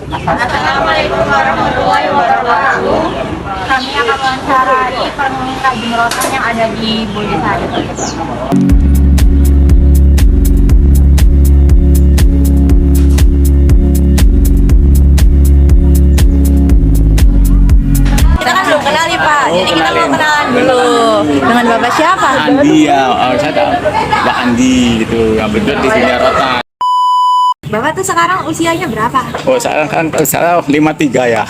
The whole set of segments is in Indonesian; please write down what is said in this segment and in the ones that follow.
Assalamualaikum warahmatullahi wabarakatuh. Kami akan mewawancarai pengrajin rotan yang ada di Boyolali. Kita kan belum kenal nih Pak, jadi kita mau kenalan dulu. Dengan Bapak siapa? Andi ya, saya tahu Mbak Andi gitu, yang betul di dunia rotan. Bapak tuh sekarang usianya berapa? Oh sekarang kan saya 53 ya,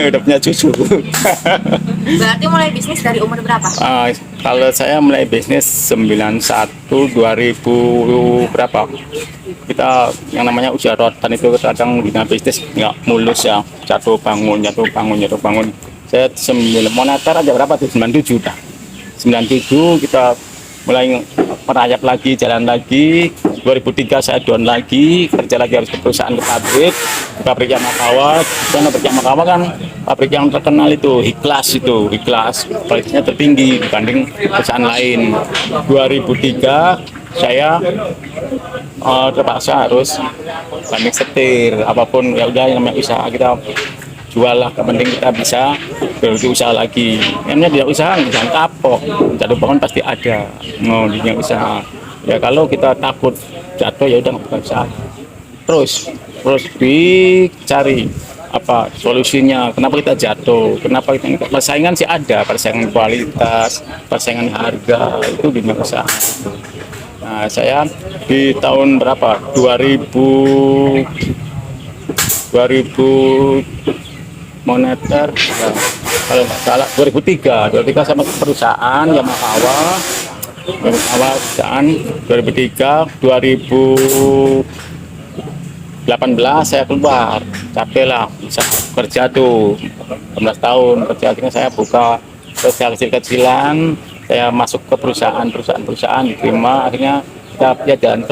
udah punya cucu. Berarti mulai bisnis dari umur berapa? Kalau saya mulai bisnis 91 2000 berapa? Kita yang namanya usia rotan itu kadang dunia bisnis nggak mulus ya, jatuh bangun, jatuh bangun, jatuh bangun. Saya 9 moneter aja berapa tuh? 97 dah. 97 kita mulai merayap lagi, jalan lagi. 2003 saya down lagi, kerja lagi harus ke perusahaan, ke pabrik yang Makawa. Dan pabrik yang Makawa kan pabrik yang terkenal itu, Ikhlas itu, Ikhlas. Kualitasnya tertinggi dibanding perusahaan lain. 2003 saya terpaksa harus banding setir, apapun ya udah yang namanya usaha kita jual lah, yang penting kita bisa berusaha lagi. Namanya tidak usaha jangan kapok, jatuh bangun pasti ada. Mau dunia usaha ya, kalau kita takut jatuh ya udah nggak bisa. Terus dicari apa solusinya, kenapa kita jatuh, kenapa kita persaingan sih ada, persaingan kualitas, persaingan harga, itu dunia usaha. Nah saya di tahun berapa 2000 moneter ya, kalau nggak salah 2003 saya masuk perusahaan Yamaha perusahaan 2003 2018 saya keluar, capek lah bisa kerja tuh 16 tahun kerja, akhirnya saya buka usaha kecil-kecilan, saya masuk ke perusahaan diterima, akhirnya kita ya jalan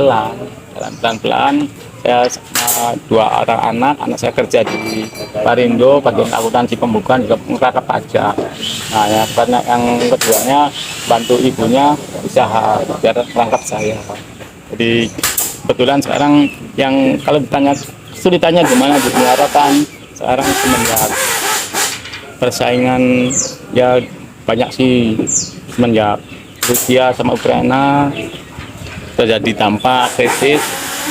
pelan-pelan. Saya sama 2 orang anak saya kerja di Parindo bagian akuntansi pembukuan, juga mengelola pajak. Nah ya, karena yang keduanya bantu ibunya usaha biar merangkap saya. Jadi kebetulan sekarang yang kalau ditanya kesulitannya gimana di dunia rotan sekarang, semenjak persaingan ya banyak sih, semenjak Rusia sama Ukraina terjadi dampak krisis,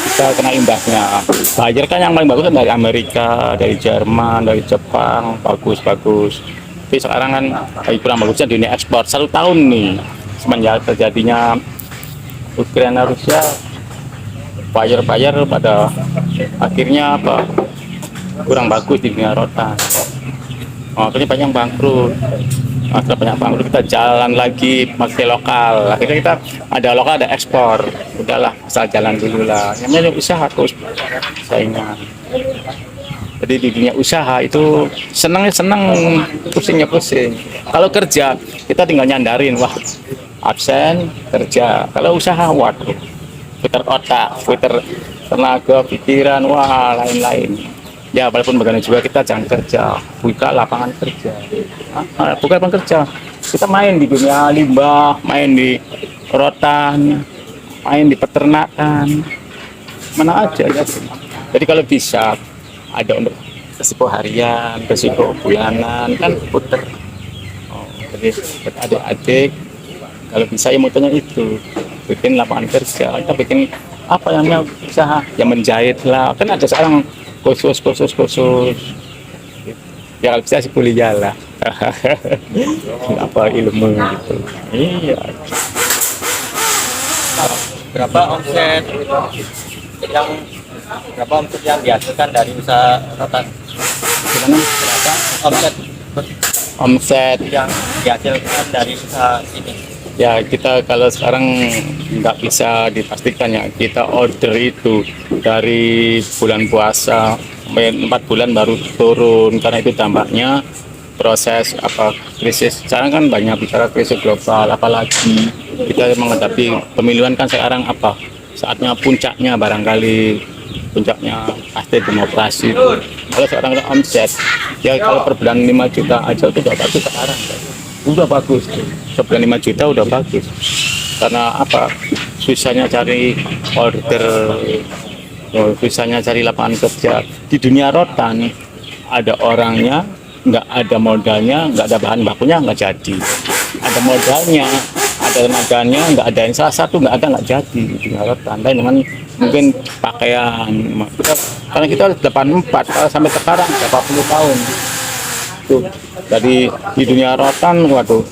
kita kena imbasnya. Buyer kan yang paling bagus kan dari Amerika, dari Jerman, dari Jepang, bagus. Tapi sekarang kan kurang bagusnya dunia ekspor. 1 tahun nih semenjak terjadinya Ukraina Rusia, buyer pada akhirnya apa kurang bagus di dunia rotan. Akhirnya banyak bangkrut. Setelah banyak bangkrut kita jalan lagi pakai lokal, akhirnya kita ada lokal ada ekspor, udahlah asal jalan dulu lah, namanya usaha terus saingan. Jadi di dunia usaha itu senang, pusingnya pusing. Kalau kerja kita tinggal nyandarin, wah absen kerja. Kalau usaha waduh putar otak, putar tenaga, pikiran, wah lain-lain. Ya walaupun bagaimana juga kita jangan kerja, buka lapangan kerja. Bukan lapangan kerja, kita main di dunia limbah, main di rotan, main di peternakan, mana aja ya. Jadi kalau bisa ada untuk resiko harian, resiko bulanan kan puter. Jadi buat adik-adik kalau bisa ya motonya itu bikin lapangan kerja, kita bikin apa yang namanya usaha, yang menjahit lah, kan ada sekarang khusus ya kalau bisa sih kuliah lah. Apa ilmu gitu. Iya. Berapa omset yang dihasilkan dari usaha rotan? Berapa omset yang dihasilkan dari usaha ini? Ya kita kalau sekarang nggak bisa dipastikan ya, kita order itu dari bulan puasa sampai 4 bulan baru turun, karena itu dampaknya proses apa krisis. Sekarang kan banyak bicara krisis global, apalagi kita menghadapi pemilihan kan sekarang apa saatnya puncaknya, barangkali puncaknya pasti demokrasi. Kalau sekarang omset ya kalau per bulan 5 juta aja itu udah bagus sekarang. Udah bagus, sebulan 5 juta udah bagus. Karena apa? Susahnya cari order Susahnya cari lapangan kerja di dunia rotan, ada orangnya, nggak ada modalnya, nggak ada bahan bakunya, nggak jadi. Ada modalnya, ada tenaganya, nggak ada yang salah satu nggak ada, nggak jadi di dunia rotan. Dan dengan mungkin pakaian, karena kita 84 kalau sampai sekarang 80 tahun tuh dari di dunia rotan, waduh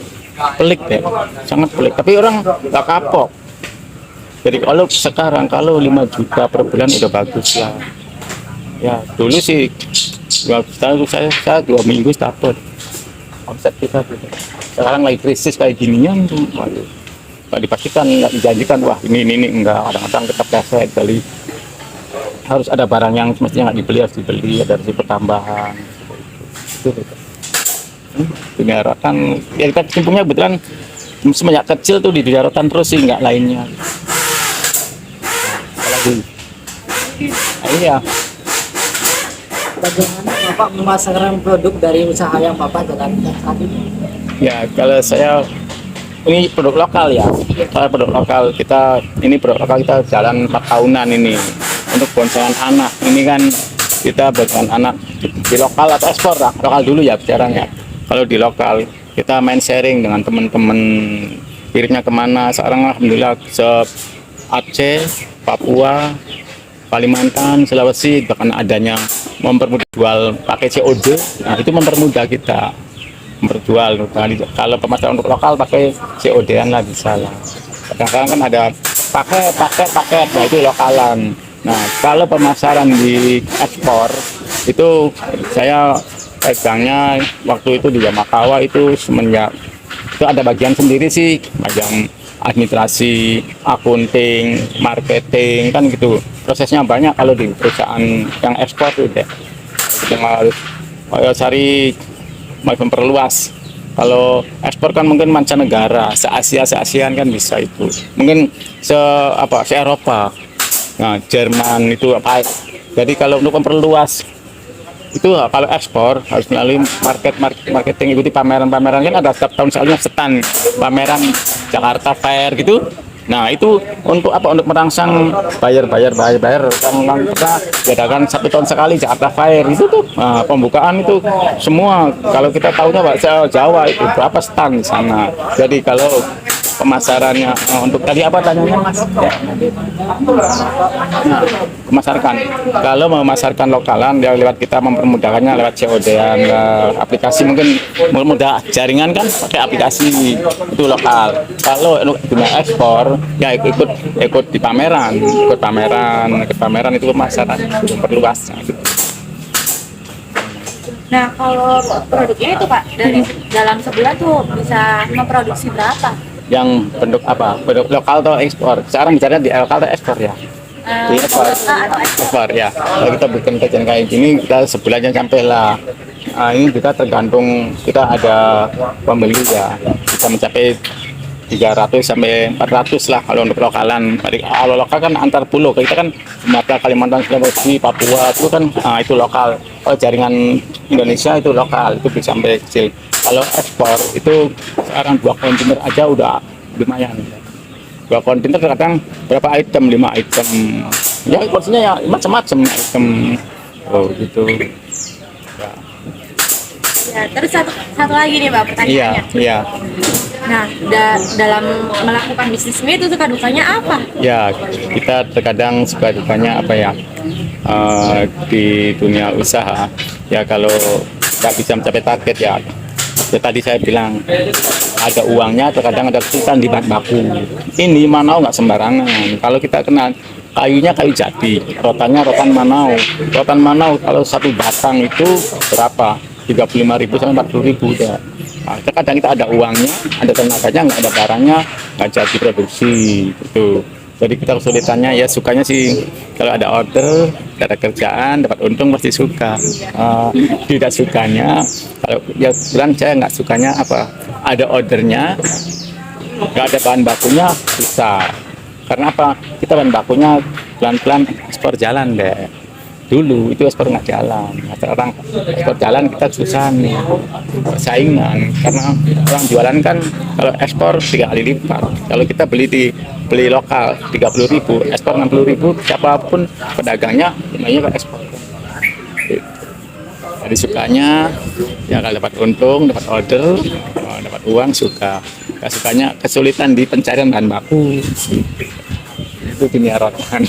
pelik deh, sangat pelik. Tapi orang nggak kapok. Jadi kalau sekarang kalau 5 juta per bulan udah bagus lah. Ya dulu sih saya 2 minggu dapat omset kita gitu. Sekarang lagi krisis kayak ginian tuh, waduh, nggak dipastikan, nggak dijanjikan wah ini enggak. Kadang-kadang kita preset kali harus ada barang yang semestinya nggak dibeli harus dibeli, ada resiko tambahan. Itu dunia rotan ya kita simpulnya kebetulan semenjak kecil tuh di dunia rotan terus sih, nggak lainnya. Apalagi iya. Bagaimana Bapak memasarkan produk dari usaha yang Bapak jalankan saat ini? Ya kalau saya ini produk lokal ya. Kalau produk lokal kita ini produk lokal kita jalan 4 tahunan ini untuk boncengan anak. Ini kan kita boncengan anak di lokal atau ekspor lah. Lokal dulu ya bicaranya. Kalau di lokal kita main sharing dengan teman-teman, kirimnya kemana. Sekarang alhamdulillah se Aceh, Papua, Kalimantan, Sulawesi, bahkan adanya mempermudah jual pakai COD. Nah itu mempermudah kita berjual. Kalau pemasaran untuk lokal pakai COD-an lah bisa lah. Kadang-kadang kan ada paket, nah itu lokalan. Nah kalau pemasaran di ekspor itu saya pegangnya waktu itu di Yamakawa itu semenjak itu ada bagian sendiri sih, bagian administrasi, akunting, marketing kan gitu. Prosesnya banyak kalau di perusahaan yang ekspor itu deh. Kita harus cari mau memperluas. Kalau ekspor kan mungkin mancanegara, se-Asia kan bisa itu. Mungkin se Eropa. Nah, Jerman itu apa? Jadi kalau untuk memperluas itu kalau ekspor harus melalui marketing, ikuti pameran-pameran kan ada setiap tahun sekali stand pameran Jakarta Fair gitu. Nah itu untuk apa? Untuk merangsang bayar kan pernah diadakan 1 tahun sekali Jakarta Fair itu tuh. Nah, pembukaan itu semua kalau kita tahunya bahasa Jawa itu berapa stand di sana. Jadi kalau pemasarannya untuk tadi apa tanyanya Mas? Ya. Nah, memasarkan. Kalau memasarkan lokalan ya lewat kita mempermudahkannya lewat COD-an, aplikasi mungkin mudah jaringan kan pakai aplikasi itu lokal. Kalau untuk dunia ekspor ya ikut di pameran, ikut pameran itu pemasaran perluas. Nah, kalau produknya itu Pak, dari dalam sebulan tuh bisa memproduksi berapa? Yang bentuk apa? Bentuk lokal atau ekspor? Sekarang bicaranya di lokal atau ekspor ya? Di ekspor. Ekspor ya. Kalau kita bikin kajian kayak gini, kita sebulannya sampai lah. Nah, ini kita tergantung, kita ada pembeli ya, bisa mencapai 300 sampai 400 lah kalau untuk lokalan. Kalau lokal kan antar pulau, kita kan Sumatera, Kalimantan, Sulawesi, Papua itu kan itu lokal. Kalau jaringan Indonesia itu lokal, itu bisa sampai kecil. Kalau ekspor itu sekarang 2 kontainer aja udah lumayan. 2 kontainer kadang berapa item, 5 item. Ya porsinya ya macam-macam item. Oh gitu. Ya. Ya, terus satu lagi nih Pak pertanyaannya. Iya. Nah, dalam melakukan bisnis ini itu suka dukanya apa? Ya, kita terkadang suka dukanya apa ya, di dunia usaha ya kalau nggak bisa mencapai target ya tadi saya bilang ada uangnya, terkadang ada kesulitan di bahan baku. Ini Manau nggak sembarangan. Kalau kita kenal kayunya kayu jati, rotannya rotan Manau kalau 1 batang itu berapa? 35.000 sampai 40.000 ya. Nah, kadang kita ada uangnya, ada tenaganya, nggak ada barangnya, nggak jadi produksi gitu. Jadi kita kesulitannya ya sukanya sih kalau ada order, ada kerjaan, dapat untung pasti suka. Tidak sukanya kalau ya bilang saya nggak sukanya apa? Ada ordernya, nggak ada bahan bakunya susah. Karena apa? Kita bahan bakunya pelan-pelan ekspor jalan deh. Dulu itu ekspor nggak jalan. Nah, sekarang ekspor jalan kita susah nih persaingan karena orang jualan kan kalau ekspor 3 kali lipat. Kalau kita beli lokal 30.000, ekspor 60.000, siapapun pedagangnya namanya ekspor. Jadi sukanya ya kalau dapat untung, dapat order, dapat uang suka. Gak sukanya kesulitan di pencarian bahan baku. Itu dunia rotan.